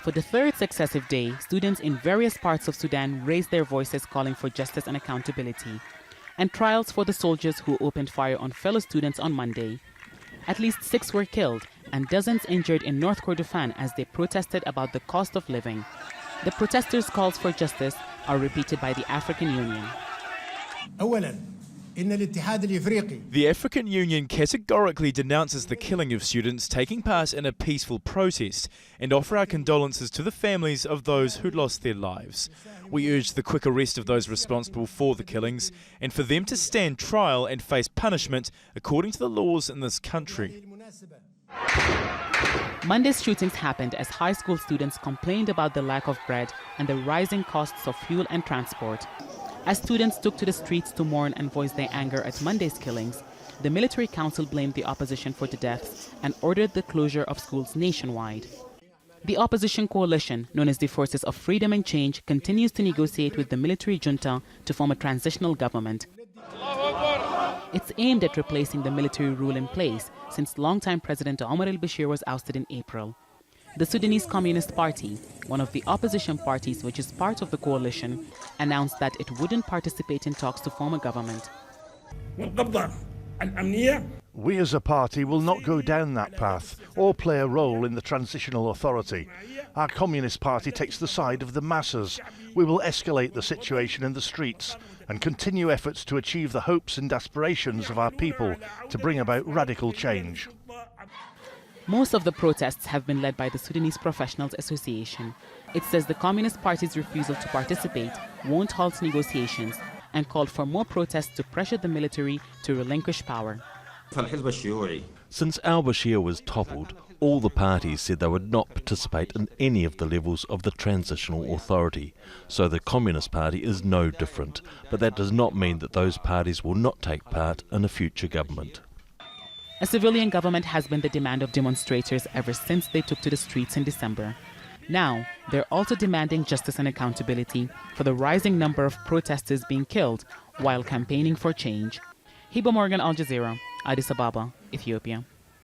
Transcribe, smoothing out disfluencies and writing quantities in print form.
For the third successive day, students in various parts of Sudan raised their voices calling for justice and accountability, and trials for the soldiers who opened fire on fellow students on Monday. At least 6 were killed and dozens injured in North Kordofan as they protested about the cost of living. The protesters' calls for justice are repeated by the African Union. The African Union categorically denounces the killing of students taking part in a peaceful protest and offer our condolences to the families of those who lost their lives. We urge the quick arrest of those responsible for the killings and for them to stand trial and face punishment according to the laws in this country. Monday's shootings happened as high school students complained about the lack of bread and the rising costs of fuel and transport. As students took to the streets to mourn and voice their anger at Monday's killings, the military council blamed the opposition for the deaths and ordered the closure of schools nationwide. The opposition coalition, known as the Forces of Freedom and Change, continues to negotiate with the military junta to form a transitional government. It's aimed at replacing the military rule in place since longtime President Omar al-Bashir was ousted in April. The Sudanese Communist Party, one of the opposition parties which is part of the coalition, announced that it wouldn't participate in talks to form a government. We as a party will not go down that path or play a role in the transitional authority. Our Communist Party takes the side of the masses. We will escalate the situation in the streets and continue efforts to achieve the hopes and aspirations of our people to bring about radical change. Most of the protests have been led by the Sudanese Professionals Association. It says the Communist Party's refusal to participate won't halt negotiations and called for more protests to pressure the military to relinquish power. Since al-Bashir was toppled, all the parties said they would not participate in any of the levels of the transitional authority. So the Communist Party is no different, but that does not mean that those parties will not take part in a future government. A civilian government has been the demand of demonstrators ever since they took to the streets in December. Now, they're also demanding justice and accountability for the rising number of protesters being killed while campaigning for change. Hiba, Al Jazeera, Addis Ababa, Ethiopia.